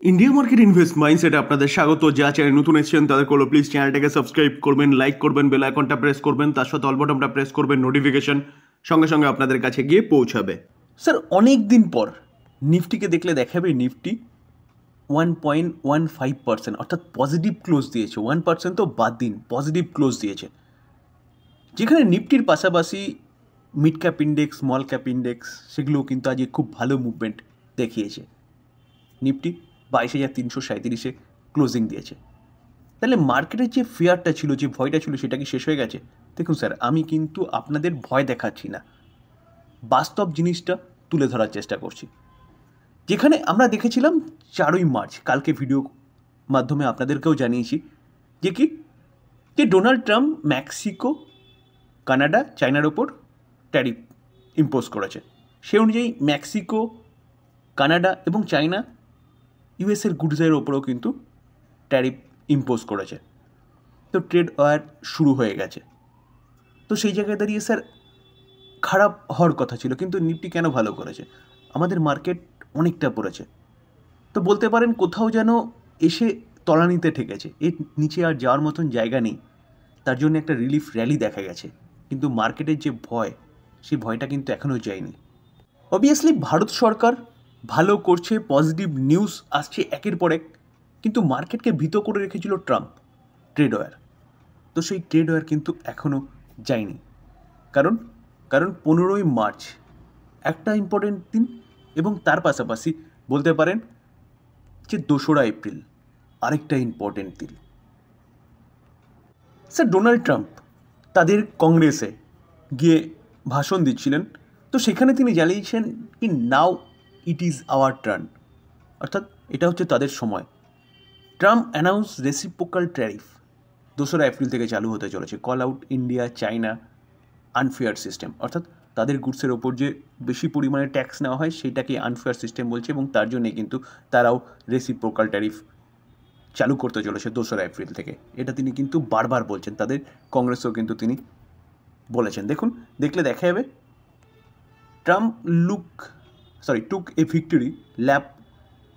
India market invest মাইন্ডসেটে আপনাদের স্বাগত। যা চ্যানেল নতুন এসেছেন তাদের করলো প্লিজ চ্যানেলটাকে সাবস্ক্রাইব করবেন, লাইক করবেন, বেল আইকনটা প্রেস করবেন, তার সাথে অল বাটনটা প্রেস করবেন, নোটিফিকেশন সঙ্গে সঙ্গে আপনাদের কাছে গিয়ে পৌঁছাবে। স্যার অনেক দিন পর নিফটিকে দেখলে দেখাবে নিফটি 1.15% অর্থাৎ পজিটিভ ক্লোজ দিয়েছে। 1% তো বাদ দিন, পজিটিভ ক্লোজ দিয়েছে, যেখানে নিফটির পাশাপাশি mid cap index, small cap index সেগুলোও কিন্তু আজকে খুব ভালো মুভমেন্ট দেখিয়েছে। নিফটি 22,337-এ ক্লোজিং দিয়েছে। তাহলে মার্কেটের যে ফিয়ারটা ছিল, যে ভয়টা ছিল, সেটা কি শেষ হয়ে গেছে? দেখুন স্যার, আমি কিন্তু আপনাদের ভয় দেখাচ্ছি না, বাস্তব জিনিসটা তুলে ধরার চেষ্টা করছি। যেখানে আমরা দেখেছিলাম 4ই মার্চ, কালকে ভিডিও মাধ্যমে আপনাদেরকেও জানিয়েছি যে ডোনাল্ড ট্রাম্প মেক্সিকো, কানাডা, চায়নার ওপর ট্যারিফ ইম্পোজ করেছে। সে অনুযায়ী মেক্সিকো, কানাডা এবং চায়না ইউএসের গুডসের ওপরেও কিন্তু ট্যারিফ ইম্পোজ করেছে। তো ট্রেড ওয়ার শুরু হয়ে গেছে। তো সেই জায়গায় দাঁড়িয়ে স্যার খারাপ হওয়ার কথা ছিল, কিন্তু নিফটি কেন ভালো করেছে? আমাদের মার্কেট অনেকটা পড়েছে, তো বলতে পারেন কোথাও যেন এসে তলানিতে ঠেকেছে, এর নিচে আর যাওয়ার মতন জায়গা নেই। তার জন্য একটা রিলিফ র্যালি দেখা গেছে, কিন্তু মার্কেটের যে ভয়, সেই ভয়টা কিন্তু এখনও যায়নি। অবভিয়াসলি ভারত সরকার ভালো করছে, পজিটিভ নিউজ আসছে একের পর এক, কিন্তু মার্কেটকে ভীত করে রেখেছিল ট্রাম্প ট্রেড ওয়ার। তো সেই ট্রেড ওয়ার কিন্তু এখনও যায়নি, কারণ 15ই মার্চ একটা ইম্পর্টেন্ট দিন, এবং তার পাশাপাশি বলতে পারেন যে 2রা এপ্রিল আরেকটা ইম্পর্টেন্ট দিন। স্যার ডোনাল্ড ট্রাম্প তাদের কংগ্রেসে গিয়ে ভাষণ দিচ্ছিলেন, তো সেখানে তিনি জানিয়েছেন কি now it is our turn, অর্থাৎ এটা হচ্ছে তাদের সময়। ট্রাম্প অ্যানাউন্স রেসিপ্রোকাল ট্যারিফ 2রা এপ্রিল থেকে চালু হতে চলেছে। Call out India China unfair system, অর্থাৎ তাদের গুডসের ওপর যে বেশি পরিমাণে ট্যাক্স নেওয়া হয় সেটাকে আনফেয়ার সিস্টেম বলছে, এবং তার জন্যে কিন্তু তারাও রেসিপ্রোকাল ট্যারিফ চালু করতে চলেছে 2রা এপ্রিল থেকে। এটা তিনি কিন্তু বারবার বলছেন, তাদের কংগ্রেসেও কিন্তু তিনি বলেছেন। দেখলে দেখা যাবে Trump took a victory lap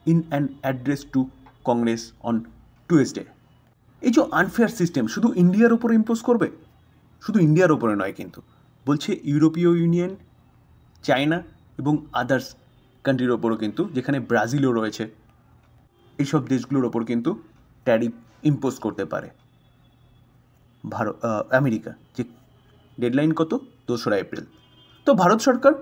in an address to Congress on Tuesday. এই যে আনফেয়ার সিস্টেম শুধু ইন্ডিয়ার ওপরে ইম্পোজ করবে, শুধু ইন্ডিয়ার ওপরে নয়, কিন্তু বলছে ইউরোপীয় ইউনিয়ন, চায়না এবং আদার্স কান্ট্রির ওপরও কিন্তু, যেখানে ব্রাজিলও রয়েছে, এইসব দেশগুলোর ওপর কিন্তু ট্যারিফ ইম্পোজ করতে পারে আমেরিকা। যে ডেডলাইন কত? 2রা এপ্রিল। তো ভারত সরকার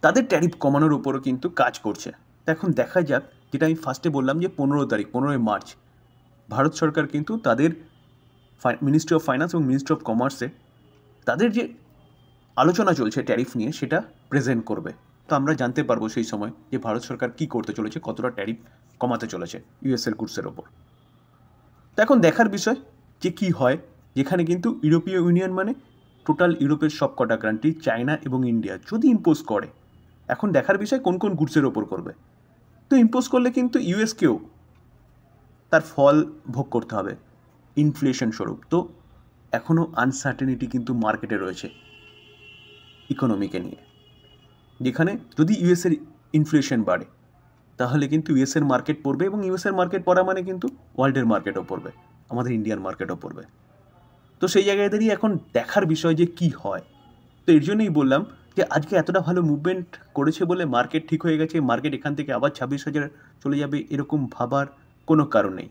তাদের ট্যারিফ কমানোর উপরও কিন্তু কাজ করছে। তো এখন দেখা যাক, যেটা আমি ফার্স্টে বললাম যে 15ই মার্চ ভারত সরকার কিন্তু তাদের মিনিস্ট্রি অফ ফাইন্যান্স এবং মিনিস্ট্রি অফ কমার্সে তাদের যে আলোচনা চলছে ট্যারিফ নিয়ে, সেটা প্রেজেন্ট করবে। তো আমরা জানতে পারবো সেই সময় যে ভারত সরকার কী করতে চলেছে, কতটা ট্যারিফ কমাতে চলেছে ইউএসের গুডসের ওপর। তো এখন দেখার বিষয় যে কী হয়, যেখানে কিন্তু ইউরোপীয় ইউনিয়ন মানে টোটাল ইউরোপের সব কটা কান্ট্রি, চায়না এবং ইন্ডিয়া যদি ইম্পোজ করে, এখন দেখার বিষয় কোন কোন গুডসের ওপর করবে। তো ইম্পোজ করলে কিন্তু ইউএসকেও তার ফল ভোগ করতে হবে ইনফ্লেশন স্বরূপ। তো এখনও আনসার্টেনিটি কিন্তু মার্কেটে রয়েছে ইকোনমিকে নিয়ে, যেখানে যদি ইউএসের ইনফ্লেশন বাড়ে তাহলে কিন্তু ইউএসের মার্কেট পড়বে, এবং ইউএসের মার্কেট পড়া মানে কিন্তু ওয়ার্ল্ডের মার্কেটও পড়বে, আমাদের ইন্ডিয়ান মার্কেটও পড়বে। তো সেই জায়গায় দাঁড়িয়ে এখন দেখার বিষয় যে কী হয়। তো এর জন্যই বললাম যে আজকে এতটা ভালো মুভমেন্ট করেছে বলে মার্কেট ঠিক হয়ে গেছে, মার্কেট এখান থেকে আবার 26,000 চলে যাবে, এরকম ভাবার কোনো কারণ নেই।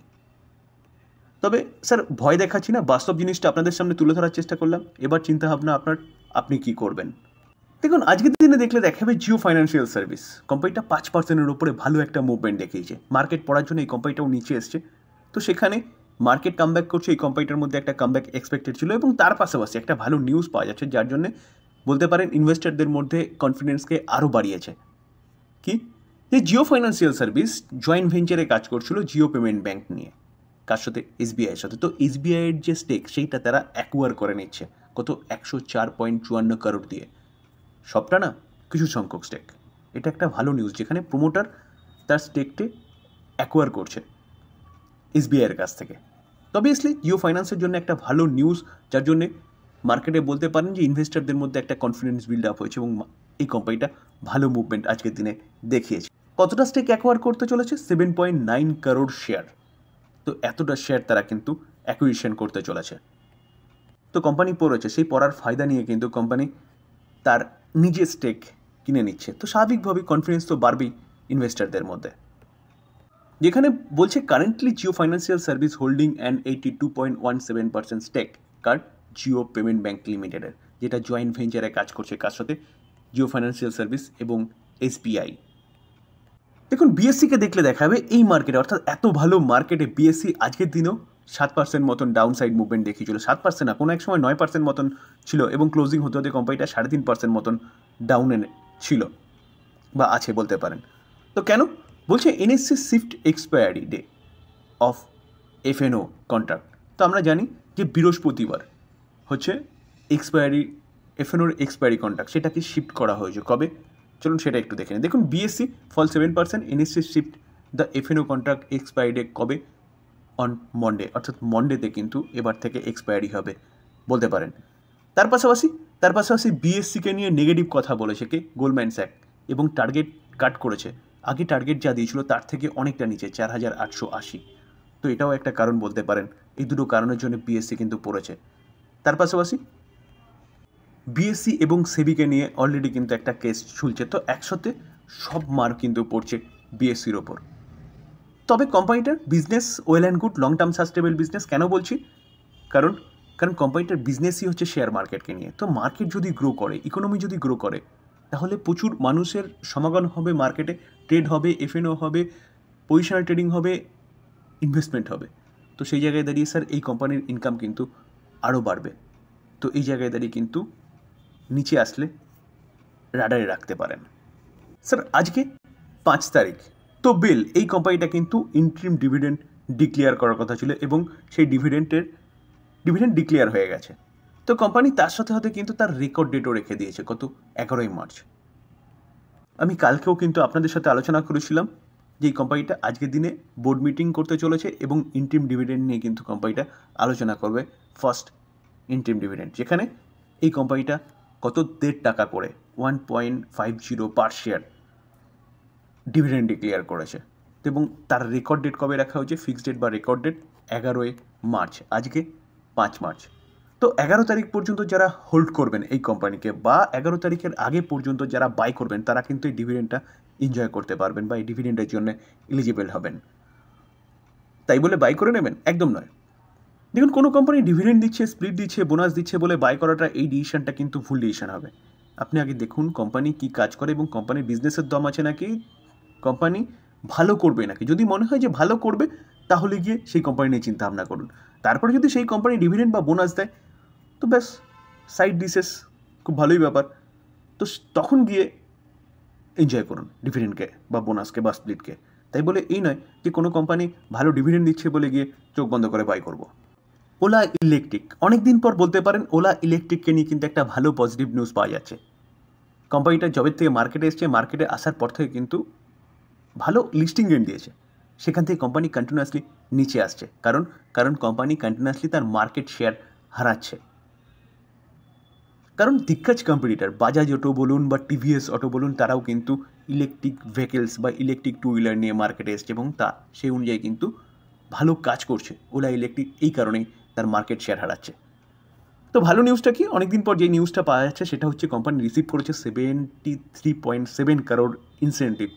তবে স্যার ভয় দেখাচ্ছি না, বাস্তব জিনিসটা আপনাদের সামনে তুলে ধরার চেষ্টা করলাম। এবার চিন্তাভাবনা আপনি কী করবেন। দেখুন, আজকের দিনে দেখলে দেখাবে জিও ফাইন্যান্সিয়াল সার্ভিস কোম্পানিটা 5%-এর উপরে ভালো একটা মুভমেন্ট দেখিয়েছে। মার্কেট পড়ার জন্য এই কোম্পানিটাও নিচে এসছে, তো সেখানে মার্কেট কামব্যাক করছে। এই কোম্পানিটার মধ্যে একটা কামব্যাক এক্সপেক্টেড ছিল, এবং তার পাশাপাশি একটা ভালো নিউজ পাওয়া যাচ্ছে, যার জন্য বলতে পারেন ইনভেস্টরদের মধ্যে কনফিডেন্সকে আরও বাড়িয়েছে। কি যে জিও ফাইন্যান্সিয়াল সার্ভিস জয়েন্ট ভেঞ্চারে কাজ করছিল জিও পেমেন্ট ব্যাঙ্ক নিয়ে, কার সাথে? এসবিআইয়ের সাথে। তো এসবিআইয়ের যে স্টেক সেইটা তারা অ্যাকোয়ার করে নিচ্ছে, কত? 104.54 করোড় দিয়ে। সবটা না, কিছু সংখ্যক স্টেক। এটা একটা ভালো নিউজ, যেখানে প্রোমোটার তার স্টেককে অ্যাকোয়ার করছে এসবিআইয়ের কাছ থেকে। অবভিয়াসলি জিও ফাইন্যান্সের জন্য একটা ভালো নিউজ, যার জন্যে মার্কেটে বলতে পারেন যে ইনভেস্টরদের মধ্যে একটা কনফিডেন্স বিল্ড আপ হয়েছে, এবং এই কোম্পানিটা ভালো মুভমেন্ট আজকের দিনে দেখিয়েছে। কতটা স্টেক অ্যাকোয়ার করতে চলেছে? 7.9 crore শেয়ার। তো এতটা শেয়ার তারা কিন্তু অ্যাকুইজিশন করতে চলেছে। তো কোম্পানি পড়েছে, সেই পড়ার ফায়দা নিয়ে কিন্তু কোম্পানি তার নিজের স্টেক কিনে নিচ্ছে। তো স্বাভাবিকভাবেই কনফিডেন্স তো বাড়বেই ইনভেস্টারদের মধ্যে। যেখানে বলছে currently Jio financial service holding and 82.17% stake কার জিও পেমেন্ট ব্যাঙ্ক লিমিটেডের, যেটা জয়েন্ট ভেঞ্চারে কাজ করছে কার সাথে? জিও ফাইন্যান্সিয়াল সার্ভিস এবং এসবিআই। দেখুন বিএসসিকে দেখলে দেখাবে এই মার্কেটে, অর্থাৎ এত ভালো মার্কেটে বিএসসি আজকের দিনেও 7% মতন ডাউন সাইড মুভমেন্ট দেখিয়েছিল। 7% না, কোনো এক সময় 9% মতন ছিল এবং ক্লোজিং হতে হতে কোম্পানিটা 3.5% মতন ডাউনে ছিল বা আছে বলতে পারেন। তো কেন? বলছে NSC shift expiry day of FNO contract. তো আমরা জানি যে বৃহস্পতিবার হচ্ছে এফএনওর এক্সপায়ারি কন্ট্রাক্ট, সেটাকে শিফট করা হয়েছে কবে? চলুন সেটা একটু দেখে নিন। দেখুন BSC fall 7%, NSC shift the FNO contract expiry day কবে? অন মন্ডে, অর্থাৎ মন্ডেতে কিন্তু এবার থেকে এক্সপায়ারি হবে বলতে পারেন। তার পাশাপাশি বিএসসিকে নিয়ে নেগেটিভ কথা বলেছে কে? গোল্ডম্যান স্যাক, এবং টার্গেট কাট করেছে। আগে টার্গেট যা দিয়েছিল তার থেকে অনেকটা নিচে, 4,880। তো এটাও একটা কারণ বলতে পারেন। এই দুটো কারণের জন্য বিএসসি কিন্তু পড়েছে। তার পাশাপাশি বিএসসি এবং সেবিকে নিয়ে অলরেডি কিন্তু একটা কেস ঝুলছে। তো একসাথে সব মার কিন্তু পড়ছে বিএসসির ওপর। তবে কোম্পানিটার business well and good, long term sustainable business. কেন বলছি? কারণ কোম্পানিটার বিজনেসই হচ্ছে শেয়ার মার্কেটকে নিয়ে। তো মার্কেট যদি গ্রো করে, ইকোনমি যদি গ্রো করে, তাহলে প্রচুর মানুষের সমাগম হবে মার্কেটে, ট্রেড হবে, এফএনও হবে, পজিশনাল ট্রেডিং হবে, ইনভেস্টমেন্ট হবে। তো সেই জায়গায় দাঁড়িয়ে স্যার এই কোম্পানির ইনকাম কিন্তু আরও বাড়বে। তো এই জায়গায় দাঁড়িয়ে কিন্তু নিচে আসলে রাডারে রাখতে পারেন। স্যার আজকে 5 তারিখ, তো বেল এই কোম্পানিটা কিন্তু ইন্টারিম ডিভিডেন্ড ডিক্লেয়ার করার কথা ছিল এবং সেই ডিভিডেন্ড ডিক্লেয়ার হয়ে গেছে। তো কোম্পানি তার সাথে কিন্তু তার রেকর্ড ডেটও রেখে দিয়েছে, কত? 11ই মার্চ। আমি কালকেও কিন্তু আপনাদের সাথে আলোচনা করেছিলাম যে এই কোম্পানিটা আজকের দিনে বোর্ড মিটিং করতে চলেছে এবং ইন্টারিম ডিভিডেন্ড নিয়ে কিন্তু কোম্পানিটা আলোচনা করবে, ফার্স্ট ইন্টারিম ডিভিডেন্ড, যেখানে এই কোম্পানিটা কত? 1.5 টাকা করে 1.50 পার শেয়ার ডিভিডেন্ড ডিক্লেয়ার করেছে। এবং তার রেকর্ড ডেট কবে রাখা হয়েছে? ফিক্সড ডেট বা রেকর্ড ডেট 11ই মার্চ, আজকে 5 মার্চ। তো 11 তারিখ পর্যন্ত যারা হোল্ড করবেন এই কোম্পানিকে, বা 11 তারিখের আগে পর্যন্ত যারা বাই করবেন, তারা কিন্তু এই ডিভিডেন্ডটা এনজয় করতে পারবেন বা এই ডিভিডেন্ডের জন্য এলিজিবল হবেন। তাই বলে বাই করে নেবেন? একদম নয়। দেখুন কোনো কোম্পানি ডিভিডেন্ড দিচ্ছে, স্প্লিট দিচ্ছে, বোনাস দিচ্ছে বলে বাই করাটা, এই ডিসিশনটা কিন্তু ভুল ডিসিশন হবে। আপনি আগে দেখুন কোম্পানি কী কাজ করে এবং কোম্পানির বিজনেসের দম আছে নাকি, কোম্পানি ভালো করবে নাকি। যদি মনে হয় যে ভালো করবে, তাহলে গিয়ে সেই কোম্পানি নিয়ে চিন্তা ভাবনা করুন। তারপরে যদি সেই কোম্পানি ডিভিডেন্ড বা বোনাস দেয়, তো ব্যাস সাইড ডিশেস, খুব ভালোই ব্যাপার। তো তখন গিয়ে এনজয় করুন ডিভিডেন্ডকে বা বোনাসকে বা স্প্লিটকে। তাই বলে এই নয় যে কোনো কোম্পানি ভালো ডিভিডেন্ড দিচ্ছে বলে গিয়ে চোখ বন্ধ করে বাই করব। ওলা ইলেকট্রিক, অনেক দিন পর বলতে পারেন ওলা ইলেকট্রিককে নিয়ে কিন্তু একটা ভালো পজিটিভ নিউজ পাওয়া যাচ্ছে। কোম্পানিটা জবের থেকে মার্কেটে এসছে, মার্কেটে আসার পর থেকে কিন্তু ভালো লিস্টিং রেট দিয়েছে। সেখান থেকে কোম্পানি কন্টিনিউয়াসলি নিচে আসছে, কারণ কোম্পানি কন্টিনিউয়াসলি তার মার্কেট শেয়ার হারাচ্ছে। কারণ দিগ্গজ কম্পিটিটার বাজাজ অটো বলুন বা টিভিএস অটো বলুন, তারাও কিন্তু ইলেকট্রিক ভেহিকেলস বা ইলেকট্রিক টু হুইলার নিয়ে মার্কেটে এসছে এবং সেই অনুযায়ী কিন্তু ভালো কাজ করছে। ওলা ইলেকট্রিক এই কারণেই তার মার্কেট শেয়ার হারাচ্ছে। তো ভালো নিউজটা কি? অনেকদিন পর যে নিউজটা পাওয়া যাচ্ছে সেটা হচ্ছে কোম্পানি রিসিভ করেছে 73.7 crore incentive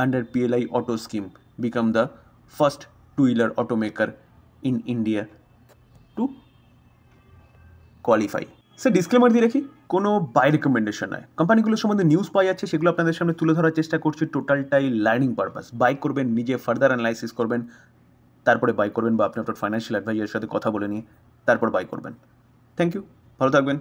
under PLI auto scheme, become the first two wheeler automaker in India to qualify. Sir disclaimer দিয়ে রাখি, কোনো বাই রেকমেন্ডেশন নয়। কোম্পানিগুলোর সম্বন্ধে নিউজ পাওয়া যাচ্ছে, সেগুলো আপনাদের সামনে তুলে ধরার চেষ্টা করছি, টোটালটাই লার্নিং পারপাস। বাই করবেন, নিজে ফার্দার অ্যানালাইসিস করবেন, তারপরে বাই করবেন, বা আপনি আপনার ফাইন্যান্সিয়াল অ্যাডভাইজারের সাথে কথা বলে নিয়ে তারপর বাই করবেন। থ্যাংক ইউ, ভালো থাকবেন।